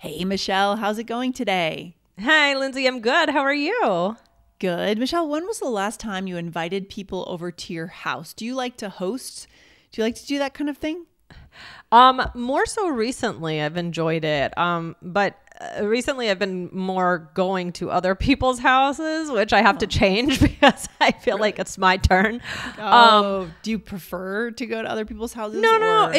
Hey, Michelle, how's it going today? Hi, Lindsay. I'm good. How are you? Good. Michelle, when was the last time you invited people over to your house? Do you like to host? Do you like to do that kind of thing? More so recently, I've enjoyed it. But recently I've been more going to other people's houses, which I have to change because I feel like it's my turn. Do you prefer to go to other people's houses No, or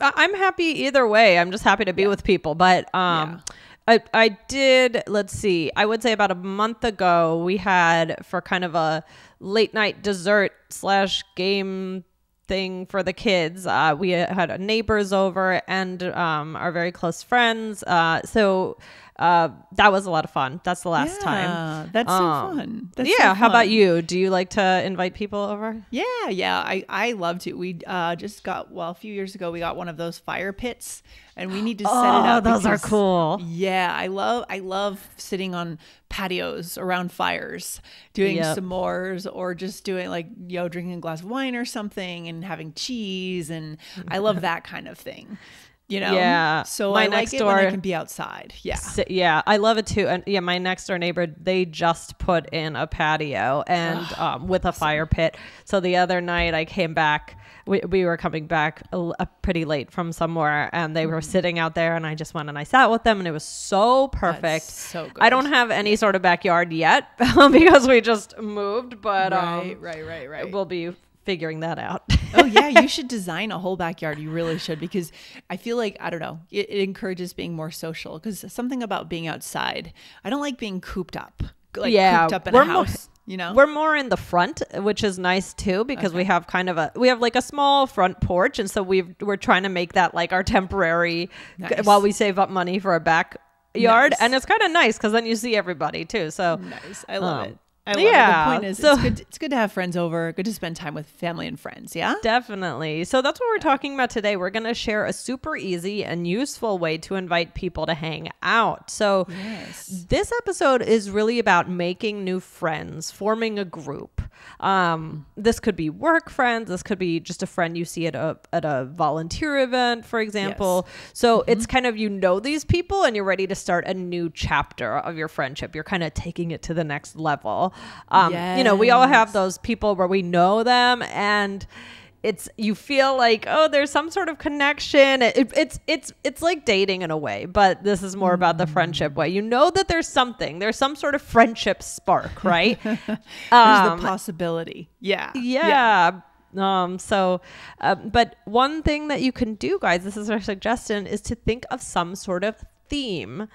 I'm happy either way. I'm just happy to be with people. But I did, let's see, I would say about a month ago, we had for kind of a late night dessert slash game thing for the kids. We had neighbors over and our very close friends. So that was a lot of fun. That's the last time. That's so fun. That's so Yeah. How about fun. you? Do you like to invite people over? Yeah. I love to. We just got, a few years ago, we got one of those fire pits and we need to set it up. Those are because- cool. Yeah, I love sitting on patios around fires, doing Yep. s'mores or just doing drinking a glass of wine or something and having cheese. And I love that kind of thing. Yeah. So My I like next it when I door- can be outside. Yeah. Yeah, I love it too. And yeah, my next door neighbor, they just put in a patio and with a fire pit. So the other night I came back, we were coming back pretty late from somewhere and they were sitting out there and I just went and I sat with them and it was so perfect. That's so good. I don't have any sort of backyard yet because we just moved, but Right. we'll be figuring that out. Oh yeah, you should design a whole backyard. You really should, because I feel like, I don't know, it encourages being more social, because something about being outside. I don't like being cooped up, cooped up in a house, We're more in the front, which is nice too, because we have like a small front porch. And so we're trying to make that like our temporary while we save up money for a backyard. Nice. And it's kind of nice because then you see everybody too. So nice. I love it. I love it. yeah, The point is, so- it's good to have friends over, good to spend time with family and friends. Yeah. Definitely. So that's what we're talking about today. We're going to share a super easy and useful way to invite people to hang out. So this episode is really about making new friends, forming a group. This could be work friends. This could be just a friend you see at a volunteer event, for example. So it's kind of, these people and you're ready to start a new chapter of your friendship. You're kind of taking it to the next level. We all have those people where we know them and you feel like, there's some sort of connection. It's like dating in a way, but this is more about the friendship way. You know that there's some sort of friendship spark, right? There's the possibility. Yeah. But one thing that you can do, guys, this is our suggestion, is to think of some sort of theme.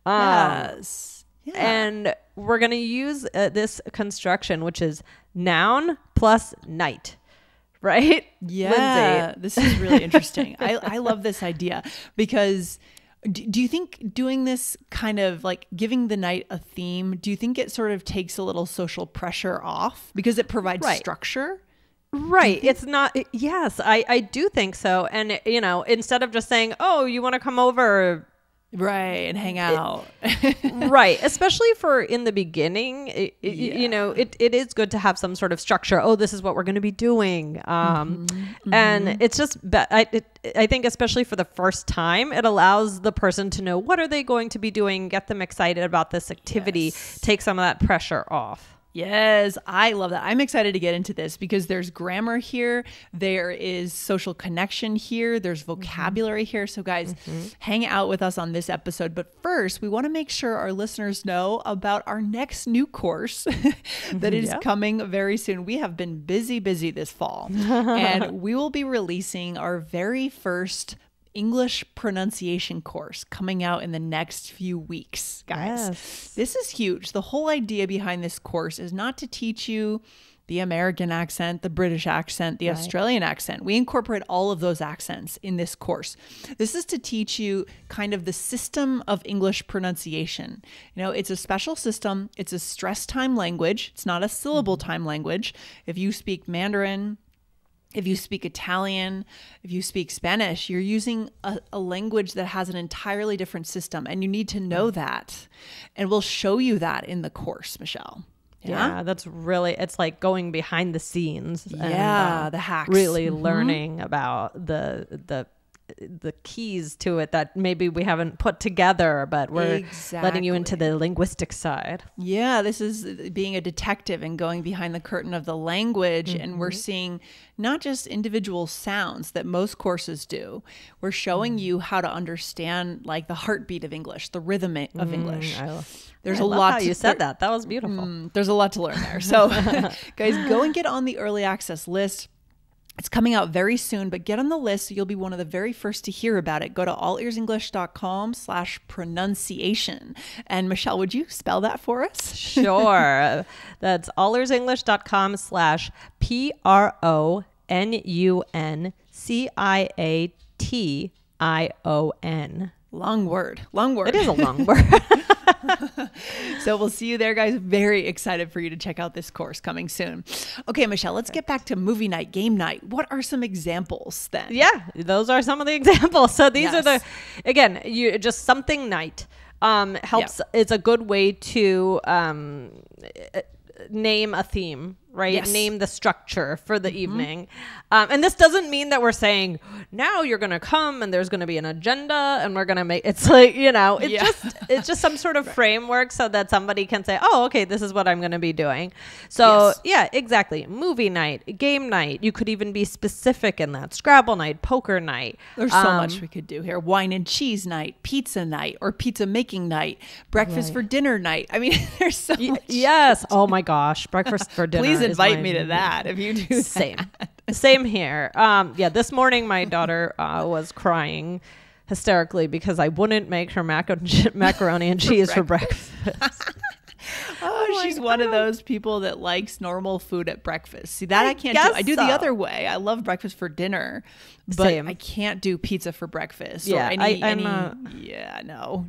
Yes. Yeah. And we're going to use this construction, which is noun plus night. Right? Yeah, Lindsay. this is really interesting. I love this idea because do you think doing this kind of like giving the night a theme, do you think it sort of takes a little social pressure off because it provides structure? Right. It's not. Yes, I do think so. And, instead of just saying, oh, you want to come over. Right. And hang out. Right. Especially for in the beginning, it is good to have some sort of structure. Oh, this is what we're going to be doing. And it's just, I think especially for the first time, it allows the person to know what are they going to be doing, get them excited about this activity, take some of that pressure off. Yes, I love that. I'm excited to get into this because there's grammar here. There is social connection here. There's vocabulary here. So guys, hang out with us on this episode. But first, we want to make sure our listeners know about our next new course that is coming very soon. We have been busy this fall and we will be releasing our very first English pronunciation course coming out in the next few weeks, guys. Yes. This is huge. The whole idea behind this course is not to teach you the American accent, the British accent, the Australian accent. We incorporate all of those accents in this course. This is to teach you kind of the system of English pronunciation. It's a special system. It's a stress time language. It's not a syllable time language. If you speak Mandarin, if you speak Italian, if you speak Spanish, you're using a language that has an entirely different system, and you need to know that. And we'll show you that in the course, Michelle. Yeah, that's really, it's like going behind the scenes. The hacks. Really learning about the the keys to it that maybe we haven't put together, but we're letting you into the linguistic side. Yeah, this is being a detective and going behind the curtain of the language. And we're seeing not just individual sounds that most courses do. We're showing you how to understand like the heartbeat of English, the rhythm of English. There's a lot how you said that. That was beautiful. There's a lot to learn there. So guys, go and get on the early access list. It's coming out very soon, but get on the list so you'll be one of the very first to hear about it. Go to allearsenglish.com/pronunciation. And Michelle, would you spell that for us? Sure. That's allearsenglish.com/pronunciation. Long word. Long word. It is a long word. So we'll see you there, guys. Very excited for you to check out this course coming soon. Okay, Michelle, let's get back to movie night, game night. What are some examples then? Yeah, those are some of the examples. So these are again, you just something night helps. It's a good way to name a theme, right? Yes. Name the structure for the evening. And this doesn't mean that we're saying, now you're going to come and there's going to be an agenda and we're going to make, it's like, it's just some sort of framework so that somebody can say, oh, okay, this is what I'm going to be doing. So yeah, exactly. Movie night, game night. You could even be specific in that. Scrabble night, poker night. There's so much we could do here. Wine and cheese night, pizza night, or pizza making night, breakfast for dinner night. I mean, there's so much. Yes. Oh my gosh. Breakfast for dinner. Please invite me to that if you do that. Same here. This morning my daughter was crying hysterically because I wouldn't make her macaroni and cheese for breakfast. She's one of those people that likes normal food at breakfast. See, that I can't do. I do the other way. I love breakfast for dinner, but I can't do pizza for breakfast. Yeah, no.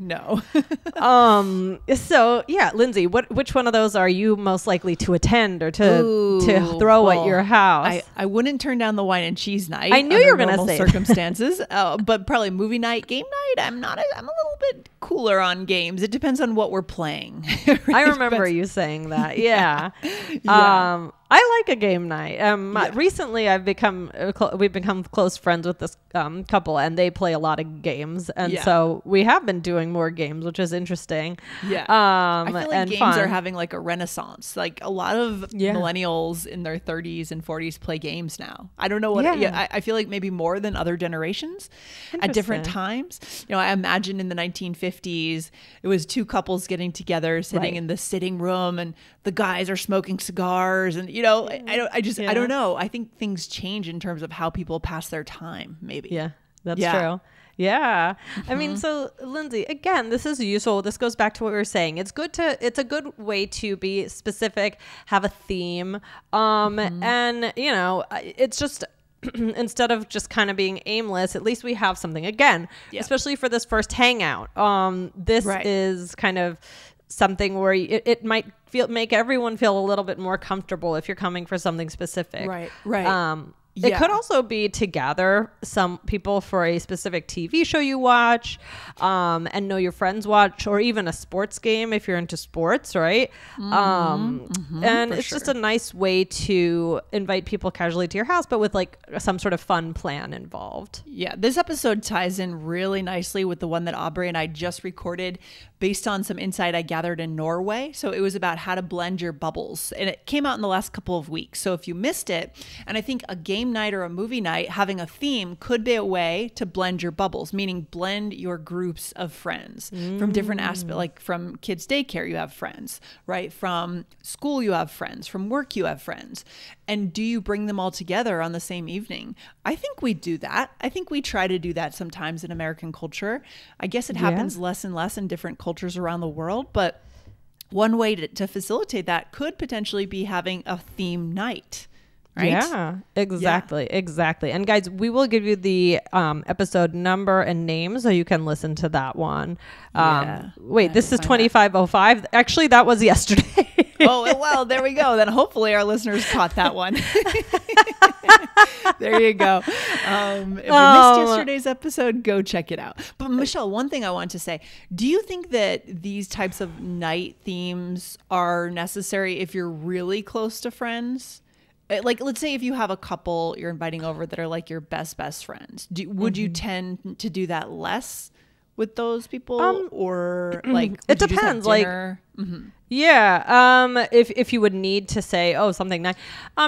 So yeah, Lindsay, which one of those are you most likely to attend or to throw at your house? I wouldn't turn down the wine and cheese night. I knew you were going to say circumstances, but probably movie night, game night. I'm a little bit cooler on games. It depends on what we're playing. I remember you saying that. Yeah. I like a game night. Recently we've become close friends with this couple, and they play a lot of games, and so we have been doing more games, which is interesting. I feel like games are having like a renaissance. Like a lot of millennials in their 30s and 40s play games now. I don't know what. I feel like maybe more than other generations at different times. I imagine in the 1950s it was two couples getting together, sitting in the sitting room, and the guys are smoking cigars, and I don't know. I think things change in terms of how people pass their time, maybe. Yeah, that's true. Yeah. I mean, so Lindsay, again, this is useful. This goes back to what we were saying. It's a good way to be specific, have a theme. And it's just, instead of just kind of being aimless, at least we have something again, especially for this first hangout. This is kind of something where it might make everyone feel a little bit more comfortable if you're coming for something specific. Right. It could also be to gather some people for a specific TV show you watch, and know your friends watch, or even a sports game if you're into sports, right? And it's just a nice way to invite people casually to your house, but with like some sort of fun plan involved. Yeah, this episode ties in really nicely with the one that Aubrey and I just recorded based on some insight I gathered in Norway. So it was about how to blend your bubbles, and it came out in the last couple of weeks. So if you missed it, and I think a game night or a movie night, having a theme could be a way to blend your bubbles, meaning blend your groups of friends from different aspects. Like from kids' daycare, you have friends, right? From school, you have friends. From work, you have friends. And do you bring them all together on the same evening? I think we do that. I think we try to do that sometimes in American culture. I guess it happens less and less in different cultures around the world, but one way to facilitate that could potentially be having a theme night. Right? Yeah, exactly. And guys, we will give you the episode number and name so you can listen to that one. This is 2505. Actually, that was yesterday. Oh, well, there we go. Then hopefully our listeners caught that one. There you go. If you missed yesterday's episode, go check it out. But Michelle, one thing I want to say, do you think that these types of night themes are necessary if you're really close to friends? Like, let's say if you have a couple you're inviting over that are like your best friends, would you tend to do that less with those people, or like it depends? If you would need to say, oh, something nice,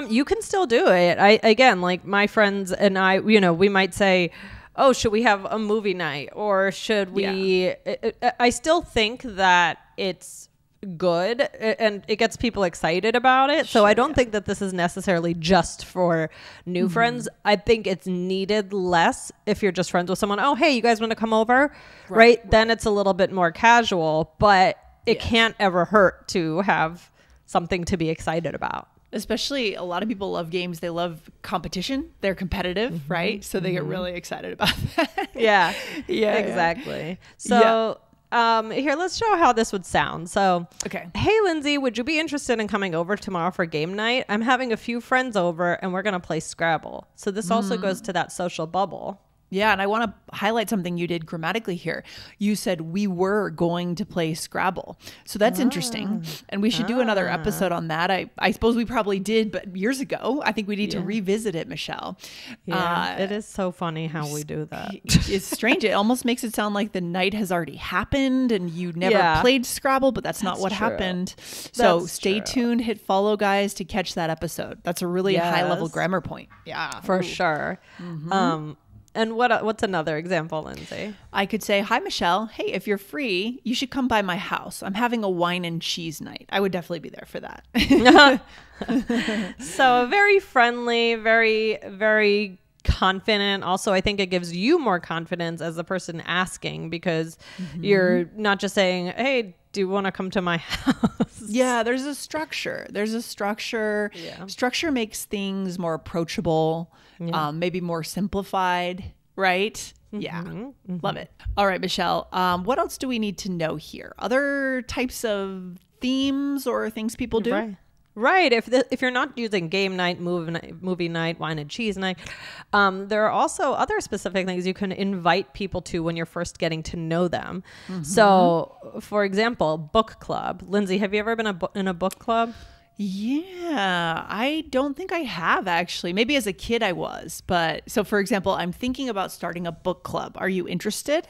you can still do it. Again, like my friends and I, we might say, oh, should we have a movie night, or should we? I still think that it's good and it gets people excited about it. So I don't think that this is necessarily just for new friends. I think it's needed less if you're just friends with someone. Oh, hey, you guys want to come over? Right. Then it's a little bit more casual, but it can't ever hurt to have something to be excited about. Especially a lot of people love games. They love competition. They're competitive, right? So they get really excited about that. Yeah, exactly. So here, let's show how this would sound. So, okay. Hey, Lindsay, would you be interested in coming over tomorrow for game night? I'm having a few friends over and we're going to play Scrabble. So this also goes to that social bubble. Yeah, and I want to highlight something you did grammatically here. You said we were going to play Scrabble. So that's interesting. And we should do another episode on that. I suppose we probably did, but years ago. I think we need to revisit it, Michelle. Yeah, it is so funny how we do that. It's strange. It almost makes it sound like the night has already happened and you never played Scrabble, but that's not what happened. So stay tuned, hit follow, guys, to catch that episode. That's a really high-level grammar point. Yeah. For sure. And what's another example, Lindsay? I could say, hi, Michelle. Hey, if you're free, you should come by my house. I'm having a wine and cheese night. I would definitely be there for that. So very friendly, very, very confident. Also, I think it gives you more confidence as the person asking, because you're not just saying, hey, do you want to come to my house? Yeah, there's a structure. Yeah. Structure makes things more approachable, maybe more simplified, right? Yeah, love it. All right, Michelle, what else do we need to know here? Other types of themes or things people do? Right. If you're not using game night, movie night, wine and cheese night, there are also other specific things you can invite people to when you're first getting to know them. So, for example, book club. Lindsay, have you ever been in a book club? Yeah, I don't think I have, actually. Maybe as a kid I was. But so, for example, I'm thinking about starting a book club. Are you interested?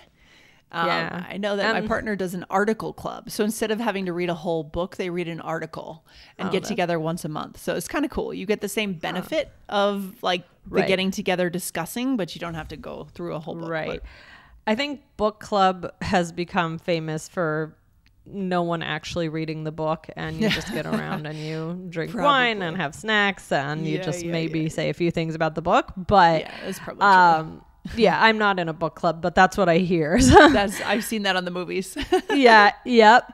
I know that my partner does an article club. So instead of having to read a whole book, they read an article and get together once a month. So it's kind of cool. You get the same benefit of like the getting together discussing, but you don't have to go through a whole book. Right. I think book club has become famous for no one actually reading the book, and you just get around and you drink wine and have snacks, and you just maybe say a few things about the book. But it's probably true. Yeah, I'm not in a book club, but that's what I hear. I've seen that on the movies. Yep.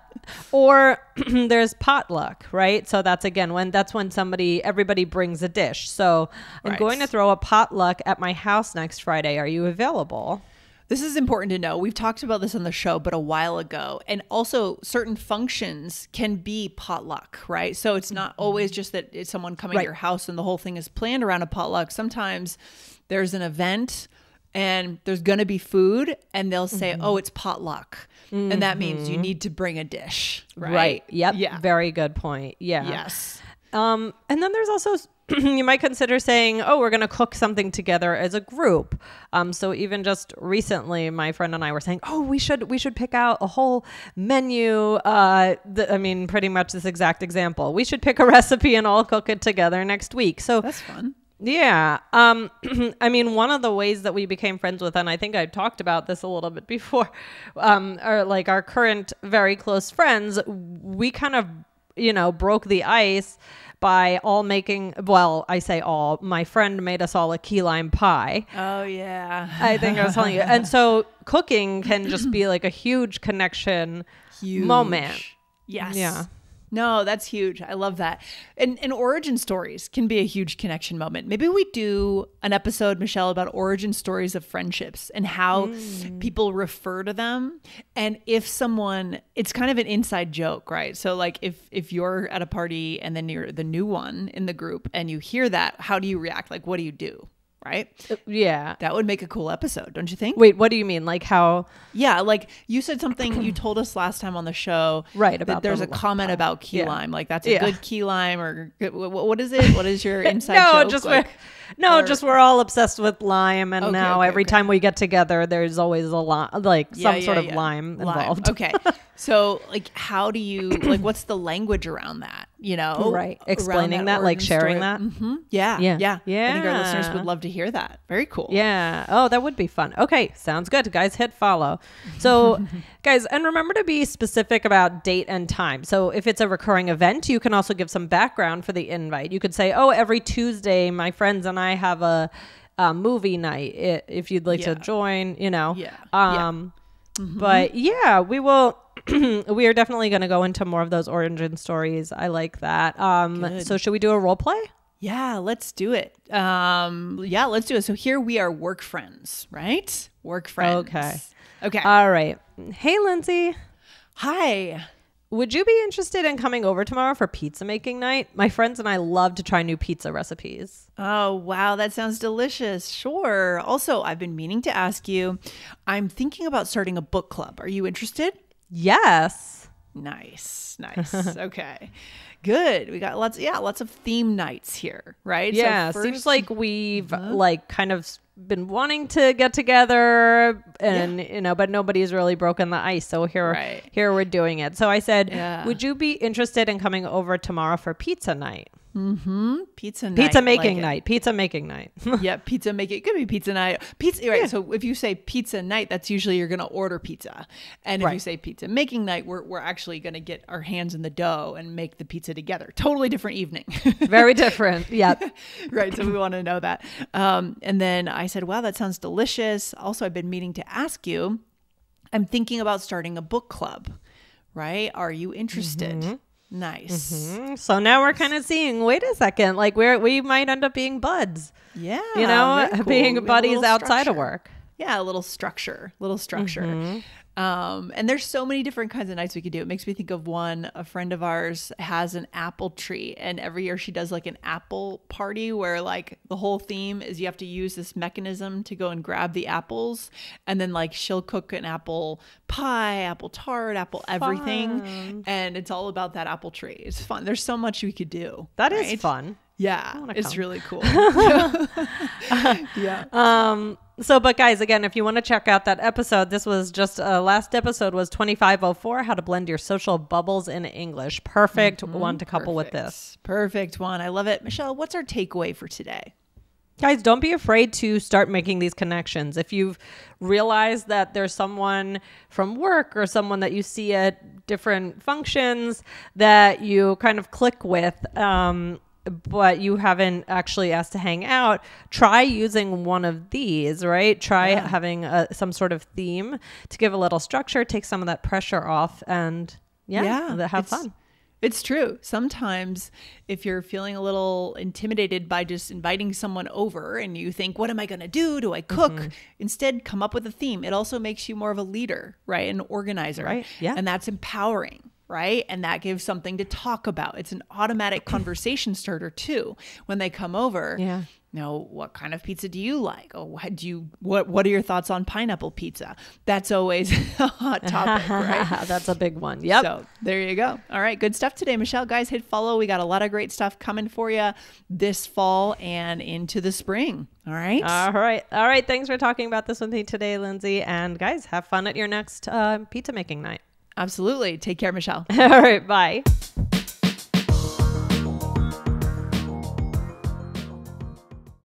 Or there's potluck, right? So that's when everybody brings a dish. So I'm going to throw a potluck at my house next Friday. Are you available? This is important to know. We've talked about this on the show, but a while ago. And also certain functions can be potluck, right? So it's not always just that it's someone coming to your house and the whole thing is planned around a potluck. Sometimes there's an event and there's going to be food and they'll say, oh, it's potluck. And that means you need to bring a dish, right? Yep. Yeah. Very good point. Yeah. Yes. And then there's also, you might consider saying, oh, we're going to cook something together as a group. So even just recently, my friend and I were saying, oh, we should pick out a whole menu. Pretty much this exact example. We should pick a recipe and all cook it together next week. So that's fun. Yeah. One of the ways that we became friends with, and I think I talked about this a little bit before, are like our current very close friends, we kind of, broke the ice by all making, I say all, my friend made us all a key lime pie. Oh, yeah. I think I was telling you. And so cooking can just be like a huge connection moment. Yes. Yeah. No, that's huge. I love that. And origin stories can be a huge connection moment. Maybe we do an episode, Michelle, about origin stories of friendships and how people refer to them. And if someone, it's kind of an inside joke, right? So like if you're at a party and then you're the new one in the group and you hear that, how do you react? Like, what do you do? right? Yeah. That would make a cool episode, don't you think? Wait, what do you mean? Like how? Yeah, like you said something, you told us last time on the show. Right, that about there's the a comment about key yeah. lime. Like that's a good key lime, or what is it? What is your inside No, joke? just like, just we're all obsessed with lime, and now every okay. time we get together, there's always a some sort of lime involved. Okay. So like how do you like what's the language around that? You know? Right. Explaining that, like sharing that. Mm-hmm. Yeah. Yeah. Yeah. Yeah. I think our listeners would love to hear that. Very cool. Yeah. Oh, that would be fun. Okay. Sounds good. Guys, hit follow. So guys, and remember to be specific about date and time. So if it's a recurring event, you can also give some background for the invite. You could say, oh, every Tuesday, my friends and I have a movie night. If you'd like to join, you know. Yeah. But yeah, we will. We are definitely going to go into more of those origin stories. I like that. So should we do a role play? Yeah, let's do it. Let's do it. So here we are work friends, right? Work friends. Okay. All right. Hey, Lindsay. Hi. Would you be interested in coming over tomorrow for pizza making night? My friends and I love to try new pizza recipes. Oh, wow. That sounds delicious. Sure. Also, I've been meaning to ask you, I'm thinking about starting a book club. Are you interested? Yes. Nice. Okay. Good. We got lots of theme nights here, right? Yeah. So seems like we've like kind of been wanting to get together and you know, but nobody's really broken the ice. So here we're doing it. So I said, would you be interested in coming over tomorrow for pizza night? Mm-hmm. Pizza making night. Pizza making night. Yeah, pizza making. It could be pizza night. Pizza, right? Yeah. So if you say pizza night, that's usually you're going to order pizza, and if you say pizza making night, we're actually going to get our hands in the dough and make the pizza together. Totally different evening. Very different. Yeah. Right. So we want to know that. And then I said, "Wow, that sounds delicious." Also, I've been meaning to ask you. I'm thinking about starting a book club. Right? Are you interested? Mm-hmm. Nice. Mm-hmm. So now we're kind of seeing, wait a second, like we might end up being buds. Yeah. You know, cool. being buddies outside of work. Yeah, a little structure. Mm-hmm. And there's so many different kinds of nights we could do. It makes me think of one. A friend of ours has an apple tree, and every year she does like an apple party where like the whole theme is you have to use this mechanism to go and grab the apples, and then like she'll cook an apple pie, apple tart, apple everything, and it's all about that apple tree. It's fun. There's so much we could do. That is fun. Yeah, it's really cool. Yeah. So, but guys, again, if you want to check out that episode, this was just last episode was 2504, how to blend your social bubbles in English. Perfect one to couple with this. Perfect one. I love it. Michelle, what's our takeaway for today? Guys, don't be afraid to start making these connections. If you've realized that there's someone from work or someone that you see at different functions that you kind of click with, but you haven't actually asked to hang out, try using one of these, right? Try having some sort of theme to give a little structure, take some of that pressure off, and have fun. It's true. Sometimes if you're feeling a little intimidated by just inviting someone over and you think, what am I going to do? Do I cook? Instead, come up with a theme. It also makes you more of a leader, right? An organizer. Right. Yeah. And that's empowering. Right. And that gives something to talk about. It's an automatic conversation starter too. When they come over, you know, what kind of pizza do you like? Oh, what are your thoughts on pineapple pizza? That's always a hot topic, right? That's a big one. Yep. So there you go. All right. Good stuff today, Michelle. Guys, hit follow. We got a lot of great stuff coming for you this fall and into the spring. All right. All right. Thanks for talking about this with me today, Lindsay. And guys, have fun at your next pizza making night. Absolutely. Take care, Michelle. All right. Bye.